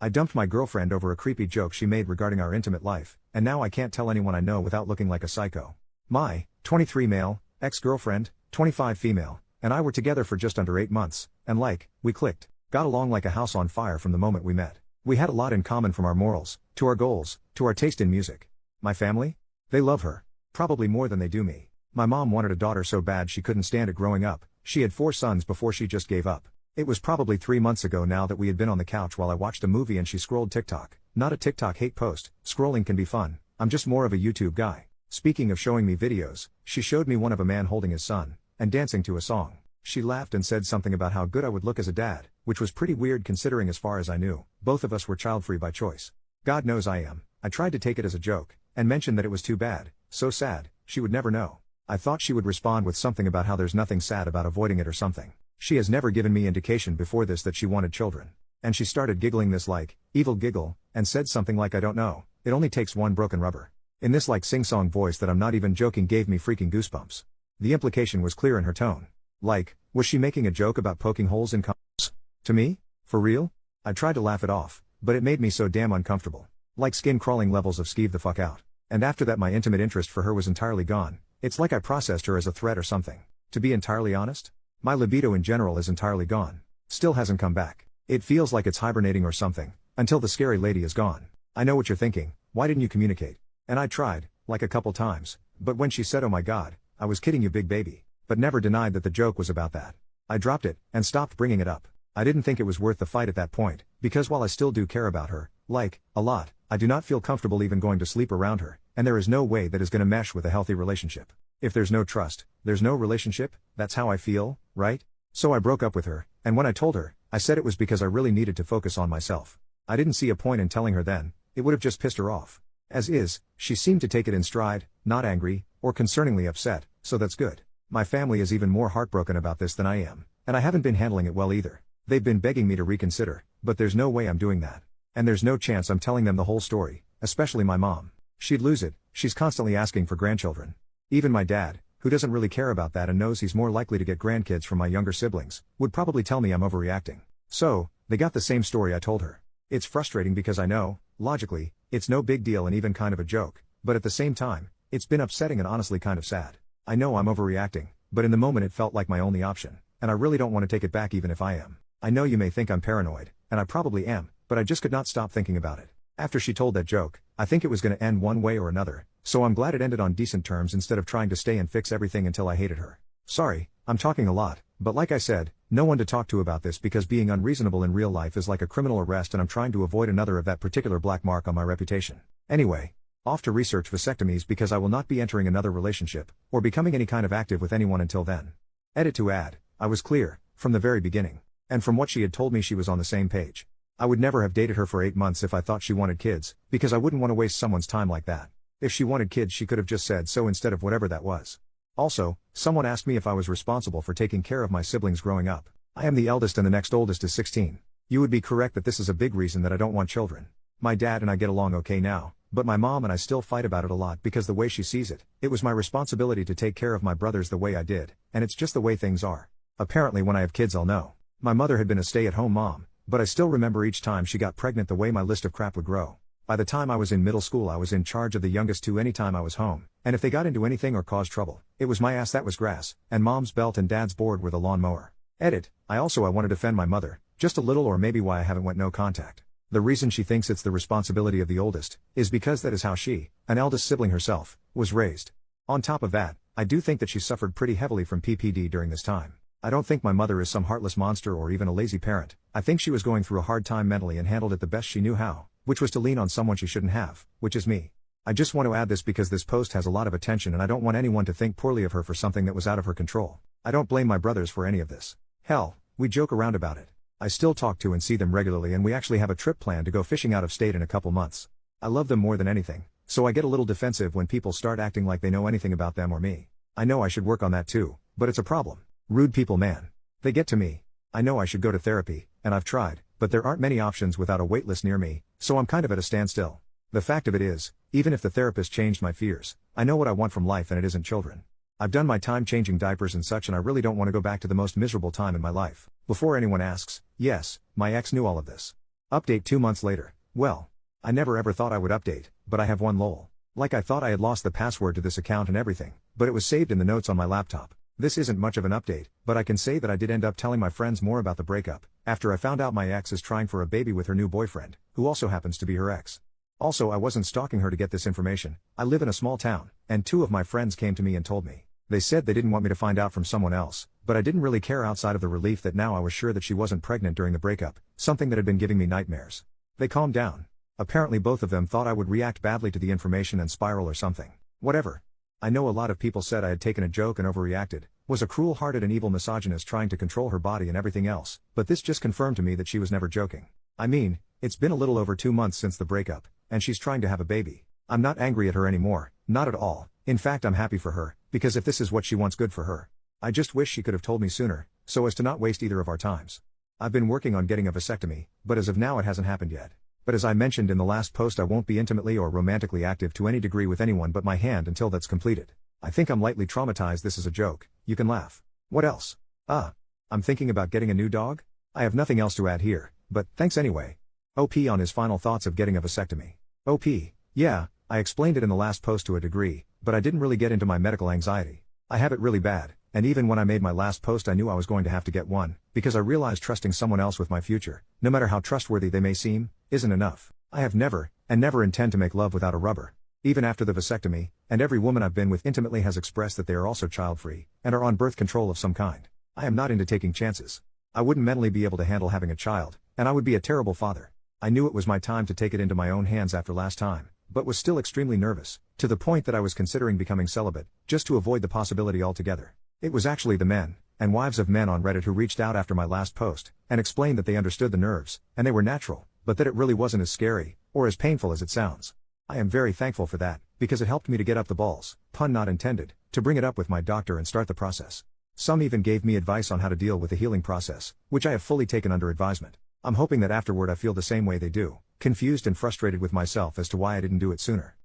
I dumped my girlfriend over a creepy joke she made regarding our intimate life, and now I can't tell anyone I know without looking like a psycho. My 23 male, ex-girlfriend, 25 female, and I were together for just under 8 months, and we clicked. Got along like a house on fire from the moment we met. We had a lot in common, from our morals, to our goals, to our taste in music. My family? They love her. Probably more than they do me. My mom wanted a daughter so bad she couldn't stand it growing up. She had 4 sons before she just gave up. It was probably 3 months ago now that we had been on the couch while I watched a movie and she scrolled TikTok. Not a TikTok hate post. Scrolling can be fun. I'm just more of a YouTube guy. Speaking of showing me videos, she showed me one of a man holding his son and dancing to a song. She laughed and said something about how good I would look as a dad, which was pretty weird considering, as far as I knew, both of us were child-free by choice. God knows I am. I tried to take it as a joke and mention that it was too bad, so sad, she would never know. I thought she would respond with something about how there's nothing sad about avoiding it or something. She has never given me indication before this that she wanted children. And she started giggling this evil giggle, and said something like, I don't know, it only takes one broken rubber. In this sing-song voice that I'm not even joking gave me freaking goosebumps. The implication was clear in her tone. Was she making a joke about poking holes in condoms? To me? For real? I tried to laugh it off, but it made me so damn uncomfortable. Skin-crawling levels of skeeve the fuck out. And after that my intimate interest for her was entirely gone. It's like I processed her as a threat or something. To be entirely honest, my libido in general is entirely gone. Still hasn't come back. It feels like it's hibernating or something, until the scary lady is gone. I know what you're thinking, why didn't you communicate? And I tried, a couple times, but when she said, oh my god, I was kidding you big baby, but never denied that the joke was about that. I dropped it, and stopped bringing it up. I didn't think it was worth the fight at that point, because while I still do care about her, a lot, I do not feel comfortable even going to sleep around her, and there is no way that is gonna mesh with a healthy relationship. If there's no trust, there's no relationship, that's how I feel, right? So I broke up with her, and when I told her, I said it was because I really needed to focus on myself. I didn't see a point in telling her then, it would have just pissed her off. As is, she seemed to take it in stride, not angry, or concerningly upset, so that's good. My family is even more heartbroken about this than I am, and I haven't been handling it well either. They've been begging me to reconsider, but there's no way I'm doing that. And there's no chance I'm telling them the whole story, especially my mom. She'd lose it, she's constantly asking for grandchildren. Even my dad, who doesn't really care about that and knows he's more likely to get grandkids from my younger siblings, would probably tell me I'm overreacting. So, they got the same story I told her. It's frustrating because I know, logically, it's no big deal and even kind of a joke, but at the same time, it's been upsetting and honestly kind of sad. I know I'm overreacting, but in the moment it felt like my only option, and I really don't want to take it back even if I am. I know you may think I'm paranoid, and I probably am, but I just could not stop thinking about it. After she told that joke, I think it was going to end one way or another, so I'm glad it ended on decent terms instead of trying to stay and fix everything until I hated her. Sorry, I'm talking a lot, but like I said, no one to talk to about this because being unreasonable in real life is like a criminal arrest and I'm trying to avoid another of that particular black mark on my reputation. Anyway, off to research vasectomies because I will not be entering another relationship, or becoming any kind of active with anyone until then. Edit to add, I was clear, from the very beginning. And from what she had told me she was on the same page. I would never have dated her for 8 months if I thought she wanted kids, because I wouldn't want to waste someone's time like that. If she wanted kids she could have just said so instead of whatever that was. Also, someone asked me if I was responsible for taking care of my siblings growing up. I am the eldest and the next oldest is 16. You would be correct that this is a big reason that I don't want children. My dad and I get along okay now, but my mom and I still fight about it a lot because the way she sees it, it was my responsibility to take care of my brothers the way I did, and it's just the way things are. Apparently when I have kids I'll know. My mother had been a stay-at-home mom, but I still remember each time she got pregnant the way my list of crap would grow. By the time I was in middle school I was in charge of the youngest two anytime I was home, and if they got into anything or caused trouble, it was my ass that was grass, and mom's belt and dad's board were the lawnmower. Edit, I want to defend my mother, just a little or maybe why I haven't went no contact. The reason she thinks it's the responsibility of the oldest, is because that is how she, an eldest sibling herself, was raised. On top of that, I do think that she suffered pretty heavily from PPD during this time. I don't think my mother is some heartless monster or even a lazy parent. I think she was going through a hard time mentally and handled it the best she knew how, which was to lean on someone she shouldn't have, which is me. I just want to add this because this post has a lot of attention and I don't want anyone to think poorly of her for something that was out of her control. I don't blame my brothers for any of this. Hell, we joke around about it. I still talk to and see them regularly and we actually have a trip planned to go fishing out of state in a couple months. I love them more than anything, so I get a little defensive when people start acting like they know anything about them or me. I know I should work on that too, but it's a problem. Rude people, man. They get to me. I know I should go to therapy, and I've tried, but there aren't many options without a waitlist near me, so I'm kind of at a standstill. The fact of it is, even if the therapist changed my fears, I know what I want from life and it isn't children. I've done my time changing diapers and such and I really don't want to go back to the most miserable time in my life. Before anyone asks, yes, my ex knew all of this. Update 2 months later. Well, I never ever thought I would update, but I have one lol. Like I thought I had lost the password to this account and everything, but it was saved in the notes on my laptop. This isn't much of an update, but I can say that I did end up telling my friends more about the breakup, after I found out my ex is trying for a baby with her new boyfriend, who also happens to be her ex. Also, I wasn't stalking her to get this information. I live in a small town, and 2 of my friends came to me and told me. They said they didn't want me to find out from someone else, but I didn't really care outside of the relief that now I was sure that she wasn't pregnant during the breakup, something that had been giving me nightmares. They calmed down. Apparently both of them thought I would react badly to the information and spiral or something. Whatever. I know a lot of people said I had taken a joke and overreacted, was a cruel-hearted and evil misogynist trying to control her body and everything else, but this just confirmed to me that she was never joking. I mean, it's been a little over 2 months since the breakup, and she's trying to have a baby. I'm not angry at her anymore, not at all. In fact, I'm happy for her, because if this is what she wants, good for her. I just wish she could have told me sooner, so as to not waste either of our times. I've been working on getting a vasectomy, but as of now it hasn't happened yet. But as I mentioned in the last post, I won't be intimately or romantically active to any degree with anyone but my hand until that's completed. I think I'm lightly traumatized. This is a joke, you can laugh. What else? I'm thinking about getting a new dog? I have nothing else to add here, but thanks anyway. OP on his final thoughts of getting a vasectomy. OP, yeah, I explained it in the last post to a degree, but I didn't really get into my medical anxiety. I have it really bad, and even when I made my last post I knew I was going to have to get one, because I realized trusting someone else with my future, no matter how trustworthy they may seem, isn't enough. I have never, and never intend to make love without a rubber. Even after the vasectomy, and every woman I've been with intimately has expressed that they are also child-free, and are on birth control of some kind. I am not into taking chances. I wouldn't mentally be able to handle having a child, and I would be a terrible father. I knew it was my time to take it into my own hands after last time, but was still extremely nervous, to the point that I was considering becoming celibate, just to avoid the possibility altogether. It was actually the men, and wives of men on Reddit who reached out after my last post, and explained that they understood the nerves, and they were natural, but that it really wasn't as scary, or as painful as it sounds. I am very thankful for that, because it helped me to get up the balls, pun not intended, to bring it up with my doctor and start the process. Some even gave me advice on how to deal with the healing process, which I have fully taken under advisement. I'm hoping that afterward I feel the same way they do, confused and frustrated with myself as to why I didn't do it sooner.